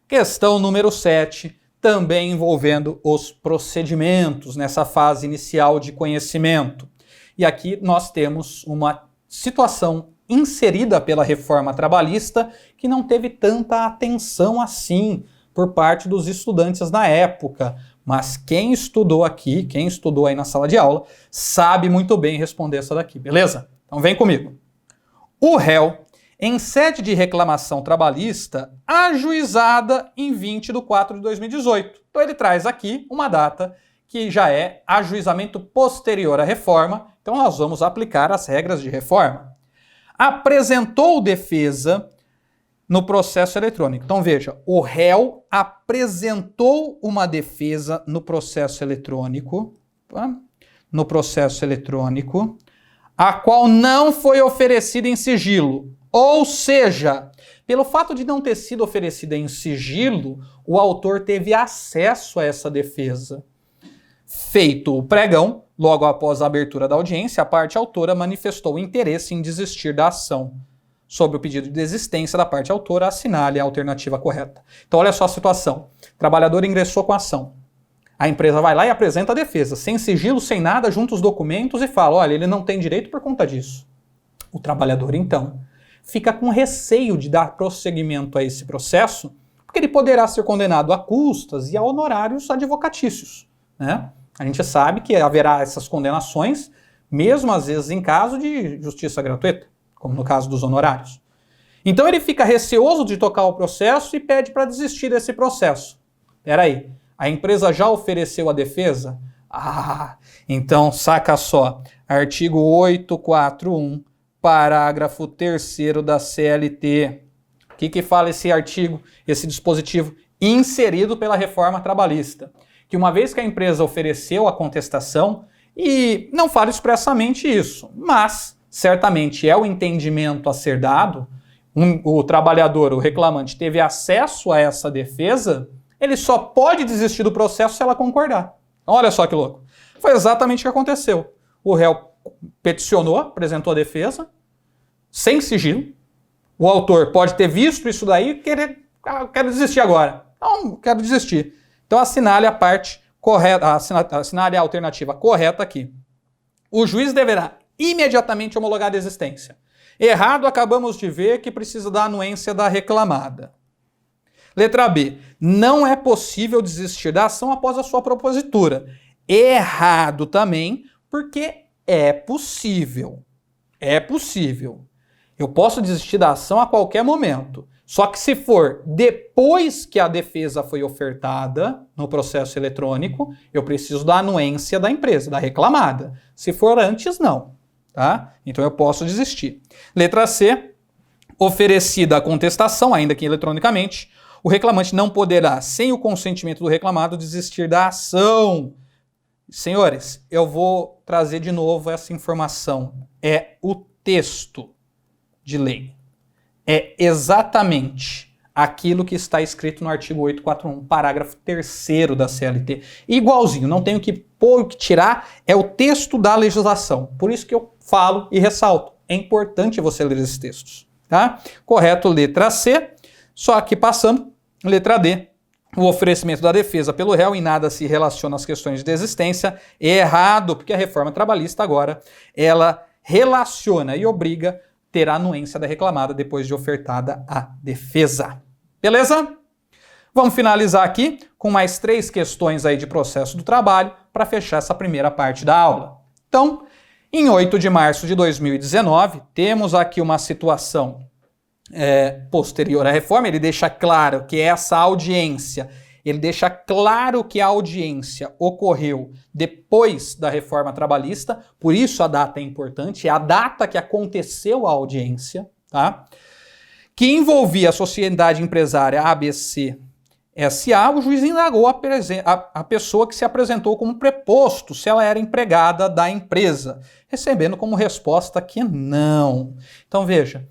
Questão número 7, também envolvendo os procedimentos nessa fase inicial de conhecimento. E aqui nós temos uma situação inserida pela reforma trabalhista que não teve tanta atenção assim por parte dos estudantes na época. Mas quem estudou aqui, quem estudou aí na sala de aula, sabe muito bem responder essa daqui, beleza? Então vem comigo. O réu, em sede de reclamação trabalhista, ajuizada em 20/4/2018. Então ele traz aqui uma data que já é ajuizamento posterior à reforma, então nós vamos aplicar as regras de reforma. Apresentou defesa no processo eletrônico. Então veja, o réu apresentou uma defesa no processo eletrônico, tá? No processo eletrônico, a qual não foi oferecida em sigilo. Ou seja, pelo fato de não ter sido oferecida em sigilo, o autor teve acesso a essa defesa. Feito o pregão, logo após a abertura da audiência, a parte autora manifestou interesse em desistir da ação. Sobre o pedido de desistência da parte autora, assinale a alternativa correta. Então olha só a situação. O trabalhador ingressou com a ação. A empresa vai lá e apresenta a defesa, sem sigilo, sem nada, junta os documentos e fala, olha, ele não tem direito por conta disso. O trabalhador, então, fica com receio de dar prosseguimento a esse processo, porque ele poderá ser condenado a custas e a honorários advocatícios, né? A gente sabe que haverá essas condenações, mesmo às vezes em caso de justiça gratuita, como no caso dos honorários. Então ele fica receoso de tocar o processo e pede para desistir desse processo. Peraí, a empresa já ofereceu a defesa? Ah, então saca só, artigo 841, parágrafo 3º da CLT. O que fala esse artigo, esse dispositivo inserido pela reforma trabalhista? Que uma vez que a empresa ofereceu a contestação, e não fala expressamente isso, mas certamente é o entendimento a ser dado, o trabalhador, o reclamante, teve acesso a essa defesa, ele só pode desistir do processo se ela concordar. Olha só que louco. Foi exatamente o que aconteceu. O réu peticionou, apresentou a defesa, sem sigilo. O autor pode ter visto isso daí e querer, quero desistir agora. Não, quero desistir. Então assinale a parte correta, assinale a alternativa correta aqui. O juiz deverá imediatamente homologar a desistência. Errado, acabamos de ver que precisa da anuência da reclamada. Letra B. Não é possível desistir da ação após a sua propositura. Errado também, porque é possível. É possível. Eu posso desistir da ação a qualquer momento. Só que se for depois que a defesa foi ofertada no processo eletrônico, eu preciso da anuência da empresa, da reclamada. Se for antes, não. Tá? Então eu posso desistir. Letra C. Oferecida a contestação, ainda que eletronicamente, o reclamante não poderá, sem o consentimento do reclamado, desistir da ação. Senhores, eu vou trazer de novo essa informação. É o texto de lei. É exatamente aquilo que está escrito no artigo 841, parágrafo 3º da CLT. Igualzinho, não tenho que pôr, o que tirar, é o texto da legislação. Por isso que eu falo e ressalto. É importante você ler esses textos. Tá? Correto, letra C. Só que passando, letra D. O oferecimento da defesa pelo réu em nada se relaciona às questões de desistência. Errado, porque a reforma trabalhista agora, ela relaciona e obriga ter a anuência da reclamada depois de ofertada a defesa. Beleza? Vamos finalizar aqui com mais 3 questões aí de processo do trabalho para fechar essa primeira parte da aula. Então, em 8 de março de 2019, temos aqui uma situação posterior à reforma. Ele deixa claro que essa audiência, ele deixa claro que a audiência ocorreu depois da reforma trabalhista, por isso a data é importante, é a data que aconteceu a audiência, tá? Que envolvia a sociedade empresária ABC SA. O juiz indagou a pessoa que se apresentou como preposto, se ela era empregada da empresa, recebendo como resposta que não. Então veja,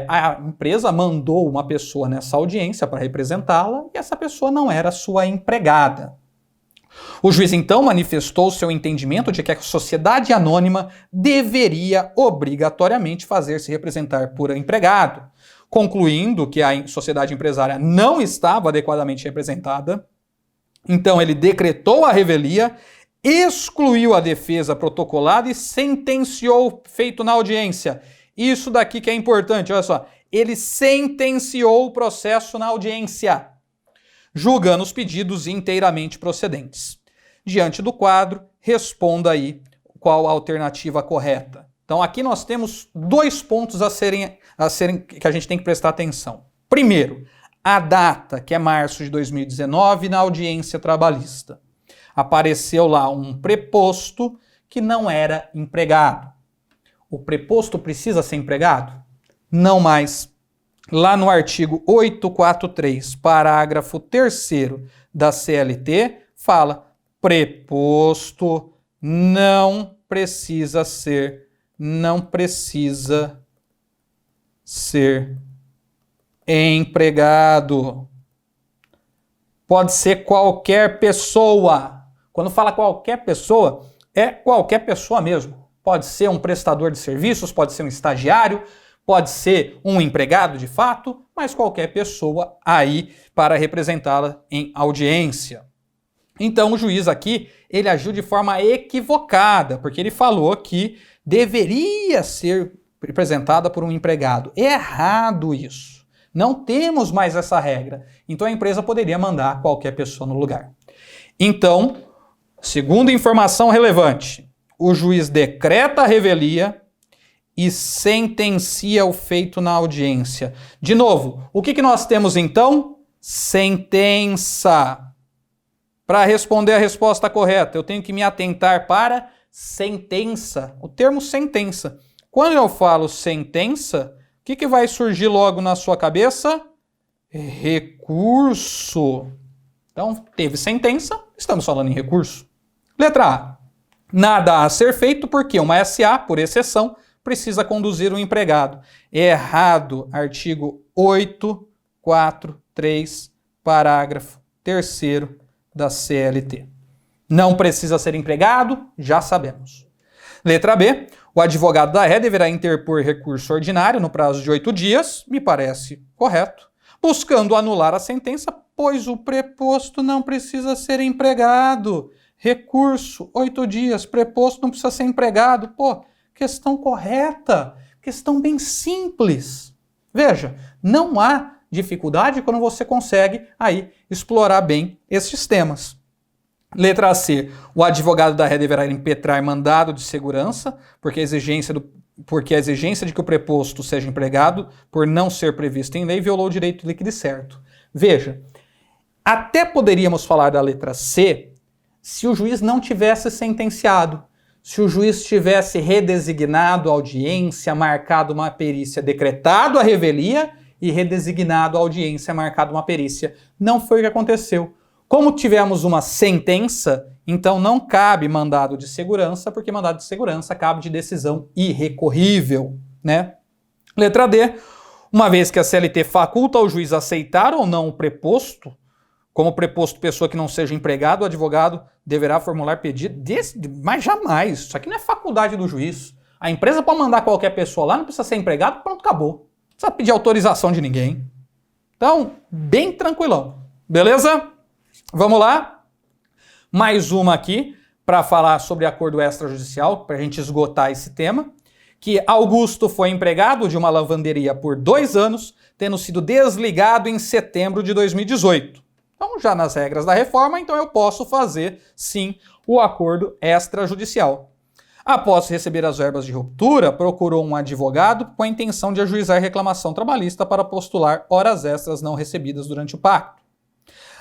a empresa mandou uma pessoa nessa audiência para representá-la e essa pessoa não era sua empregada. O juiz então manifestou seu entendimento de que a sociedade anônima deveria obrigatoriamente fazer-se representar por empregado, concluindo que a sociedade empresária não estava adequadamente representada. Então ele decretou a revelia, excluiu a defesa protocolada e sentenciou feito na audiência. Isso daqui que é importante, olha só. Ele sentenciou o processo na audiência, julgando os pedidos inteiramente procedentes. Diante do quadro, responda aí qual a alternativa correta. Então aqui nós temos 2 pontos que a gente tem que prestar atenção. Primeiro, a data, que é março de 2019, na audiência trabalhista. Apareceu lá um preposto que não era empregado. O preposto precisa ser empregado? Não mais. Lá no artigo 843, parágrafo 3º da CLT, fala: preposto não precisa ser empregado. Pode ser qualquer pessoa. Quando fala qualquer pessoa, é qualquer pessoa mesmo. Pode ser um prestador de serviços, pode ser um estagiário, pode ser um empregado de fato, mas qualquer pessoa aí para representá-la em audiência. Então o juiz aqui, ele agiu de forma equivocada, porque ele falou que deveria ser representada por um empregado. É errado isso. Não temos mais essa regra. Então a empresa poderia mandar qualquer pessoa no lugar. Então, segundo informação relevante, o juiz decreta a revelia, e sentencia o feito na audiência. De novo, o que nós temos então? Sentença. Para responder a resposta correta, eu tenho que me atentar para sentença. O termo sentença. Quando eu falo sentença, o que vai surgir logo na sua cabeça? Recurso. Então, teve sentença, estamos falando em recurso. Letra A. Nada a ser feito porque uma SA, por exceção, precisa conduzir um empregado. Errado. Artigo 843, parágrafo 3º da CLT. Não precisa ser empregado, já sabemos. Letra B. O advogado da ré deverá interpor recurso ordinário no prazo de 8 dias, me parece correto, buscando anular a sentença, pois o preposto não precisa ser empregado. Recurso, 8 dias, preposto não precisa ser empregado. Pô, questão correta, questão bem simples. Veja, não há dificuldade quando você consegue aí explorar bem esses temas. Letra C. O advogado da ré deverá impetrar mandado de segurança, porque a exigência de que o preposto seja empregado, por não ser previsto em lei, violou o direito líquido e certo. Veja, até poderíamos falar da letra C se o juiz não tivesse sentenciado, se o juiz tivesse redesignado a audiência, marcado uma perícia, decretado a revelia e redesignado a audiência, marcado uma perícia. Não foi o que aconteceu. Como tivemos uma sentença, então não cabe mandado de segurança, porque mandado de segurança cabe de decisão irrecorrível, né? Letra D. Uma vez que a CLT faculta ao juiz aceitar ou não o preposto, como preposto pessoa que não seja empregado, o advogado deverá formular pedido, mas jamais. Isso aqui não é faculdade do juiz. A empresa pode mandar qualquer pessoa lá, não precisa ser empregado, pronto, acabou. Não precisa pedir autorização de ninguém. Então, bem tranquilão. Beleza? Vamos lá? Mais uma aqui para falar sobre acordo extrajudicial, para a gente esgotar esse tema. Que Augusto foi empregado de uma lavanderia por 2 anos, tendo sido desligado em setembro de 2018. Então, já nas regras da reforma, então eu posso fazer, sim, o acordo extrajudicial. Após receber as verbas de ruptura, procurou um advogado com a intenção de ajuizar reclamação trabalhista para postular horas extras não recebidas durante o pacto.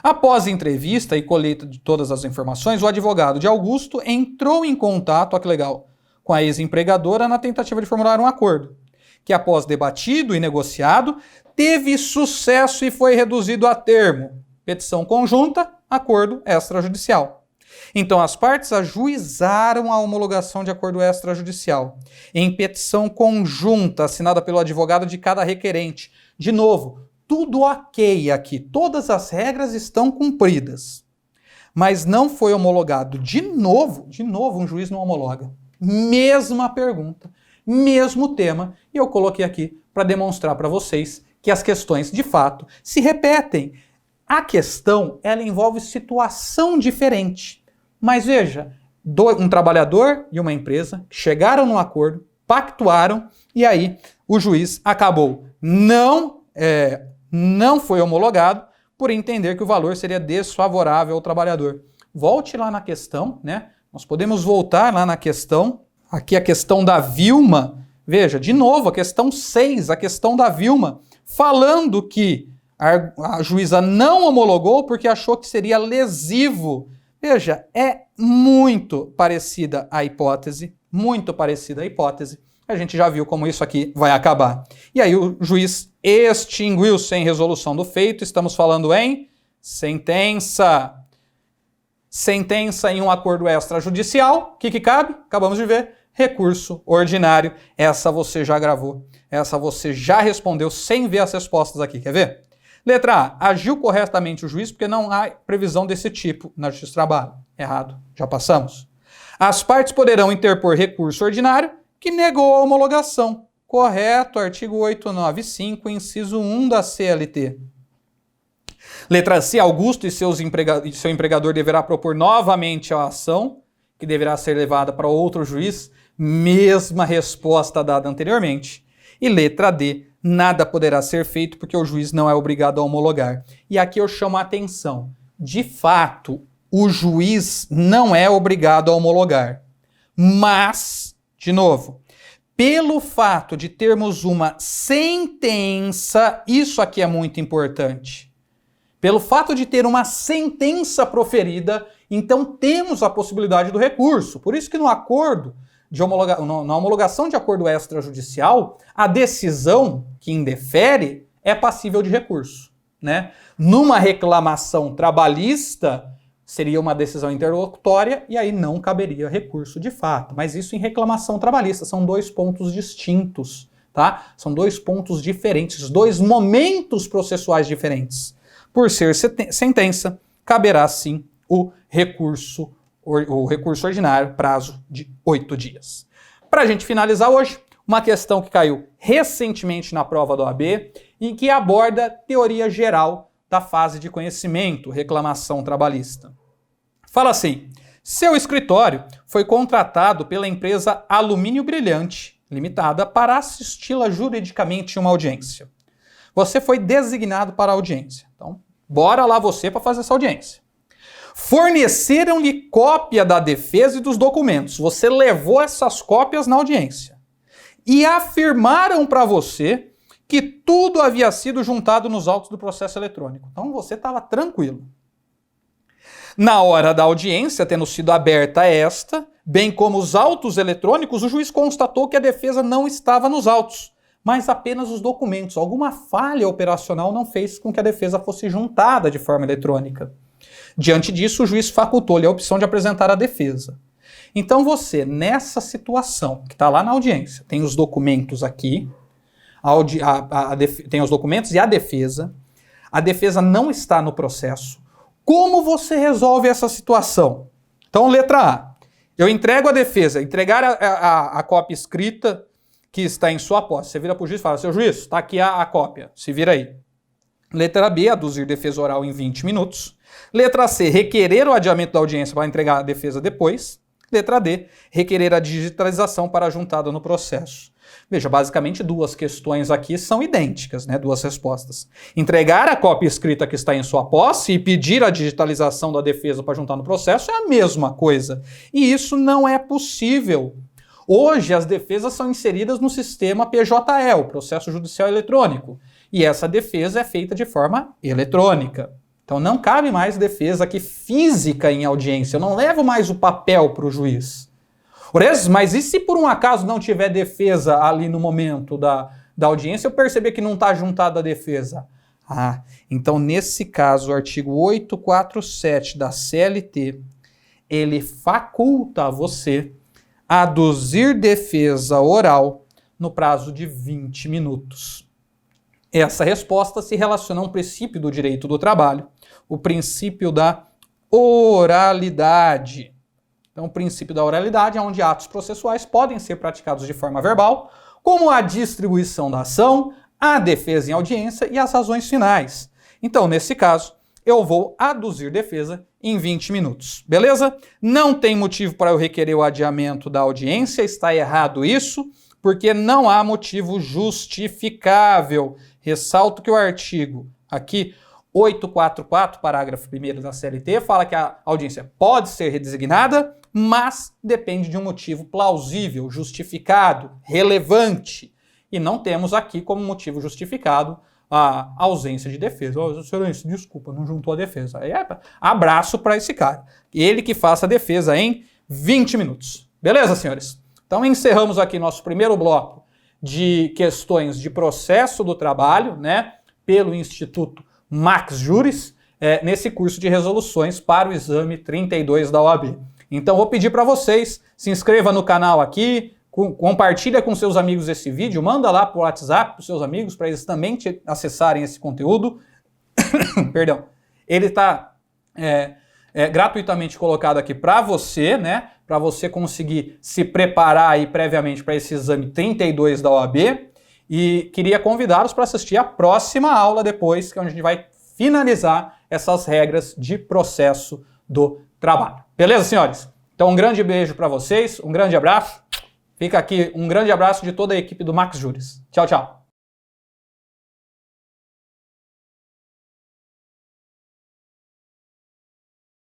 Após entrevista e colheita de todas as informações, o advogado de Augusto entrou em contato, olha que legal, com a ex-empregadora na tentativa de formular um acordo, que após debatido e negociado, teve sucesso e foi reduzido a termo. Petição conjunta, acordo extrajudicial. Então, as partes ajuizaram a homologação de acordo extrajudicial em petição conjunta, assinada pelo advogado de cada requerente. De novo, tudo ok aqui, todas as regras estão cumpridas. Mas não foi homologado. De novo, um juiz não homologa. Mesma pergunta, mesmo tema, e eu coloquei aqui para demonstrar para vocês que as questões, de fato, se repetem. A questão, ela envolve situação diferente. Mas veja, um trabalhador e uma empresa chegaram num acordo, pactuaram, e aí o juiz acabou não foi homologado por entender que o valor seria desfavorável ao trabalhador. Volte lá na questão, né? Nós podemos voltar lá na questão, aqui a questão da Vilma. Veja, de novo, a questão 6, a questão da Vilma, falando que a juíza não homologou porque achou que seria lesivo. Veja, é muito parecida a hipótese, A gente já viu como isso aqui vai acabar. E aí o juiz extinguiu sem resolução do feito. Estamos falando em sentença. Sentença em um acordo extrajudicial. O que cabe? Acabamos de ver. Recurso ordinário. Essa você já gravou. Essa você já respondeu sem ver as respostas aqui. Quer ver? Letra A. Agiu corretamente o juiz porque não há previsão desse tipo na Justiça do Trabalho. Errado. Já passamos. As partes poderão interpor recurso ordinário que negou a homologação. Correto. Artigo 895, inciso 1 da CLT. Letra C. Augusto e seu empregador deverá propor novamente a ação, que deverá ser levada para outro juiz. Mesma resposta dada anteriormente. E letra D. Nada poderá ser feito porque o juiz não é obrigado a homologar. E aqui eu chamo a atenção. De fato, o juiz não é obrigado a homologar. Mas, de novo, pelo fato de termos uma sentença, isso aqui é muito importante. Pelo fato de ter uma sentença proferida, então temos a possibilidade do recurso. Por isso que no acordo na homologação de acordo extrajudicial, a decisão que indefere é passível de recurso, né? Numa reclamação trabalhista, seria uma decisão interlocutória e aí não caberia recurso de fato. Mas isso em reclamação trabalhista, são dois pontos distintos, tá? São dois pontos diferentes, dois momentos processuais diferentes. Por ser sentença, caberá sim o recurso ordinário, prazo de 8 dias. Para a gente finalizar hoje, uma questão que caiu recentemente na prova da OAB e que aborda teoria geral da fase de conhecimento, reclamação trabalhista. Fala assim: seu escritório foi contratado pela empresa Alumínio Brilhante Limitada para assisti-la juridicamente em uma audiência. Você foi designado para a audiência. Então, bora lá você para fazer essa audiência. Forneceram-lhe cópia da defesa e dos documentos. Você levou essas cópias na audiência. E afirmaram para você que tudo havia sido juntado nos autos do processo eletrônico. Então você estava tranquilo. Na hora da audiência, tendo sido aberta esta, bem como os autos eletrônicos, o juiz constatou que a defesa não estava nos autos, mas apenas os documentos. Alguma falha operacional não fez com que a defesa fosse juntada de forma eletrônica. Diante disso, o juiz facultou-lhe a opção de apresentar a defesa. Então você, nessa situação, que está lá na audiência, tem os documentos aqui, tem os documentos e a defesa não está no processo. Como você resolve essa situação? Então, letra A, eu entrego a defesa, entregar a cópia escrita que está em sua posse. Você vira para o juiz e fala: seu juiz, está aqui a cópia, se vira aí. Letra B, aduzir defesa oral em 20 minutos. Letra C, requerer o adiamento da audiência para entregar a defesa depois. Letra D, requerer a digitalização para a juntada no processo. Veja, basicamente duas questões aqui são idênticas, né? Duas respostas. Entregar a cópia escrita que está em sua posse e pedir a digitalização da defesa para juntar no processo é a mesma coisa. E isso não é possível. Hoje as defesas são inseridas no sistema PJE, o Processo Judicial Eletrônico. E essa defesa é feita de forma eletrônica. Então não cabe mais defesa aqui física em audiência. Eu não levo mais o papel para o juiz. Mas e se por um acaso não tiver defesa ali no momento da audiência, eu perceber que não está juntada a defesa? Então nesse caso o artigo 847 da CLT, ele faculta a você aduzir defesa oral no prazo de 20 minutos. Essa resposta se relaciona a um princípio do direito do trabalho, o princípio da oralidade. Então, o princípio da oralidade é onde atos processuais podem ser praticados de forma verbal, como a distribuição da ação, a defesa em audiência e as razões finais. Então, nesse caso, eu vou aduzir defesa em 20 minutos. Beleza? Não tem motivo para eu requerer o adiamento da audiência, está errado isso, porque não há motivo justificável. Ressalto que o artigo aqui 844, parágrafo 1º da CLT, fala que a audiência pode ser redesignada, mas depende de um motivo plausível, justificado, relevante. E não temos aqui como motivo justificado a ausência de defesa. Excelência, desculpa, não juntou a defesa. Aí abraço para esse cara. Ele que faça a defesa em 20 minutos. Beleza, senhores? Então encerramos aqui nosso primeiro bloco de questões de processo do trabalho, né, pelo Instituto Max Juris, nesse curso de resoluções para o exame 32 da OAB. Então vou pedir para vocês, se inscreva no canal aqui, compartilha com seus amigos esse vídeo, manda lá pro WhatsApp para os seus amigos, para eles também acessarem esse conteúdo. Perdão. Ele está gratuitamente colocado aqui para você, né? Para você conseguir se preparar aí previamente para esse exame 32 da OAB. E queria convidá-los para assistir a próxima aula depois, que é onde a gente vai finalizar essas regras de processo do trabalho. Beleza, senhores? Então um grande beijo para vocês, um grande abraço. Fica aqui um grande abraço de toda a equipe do Max Juris. Tchau, tchau.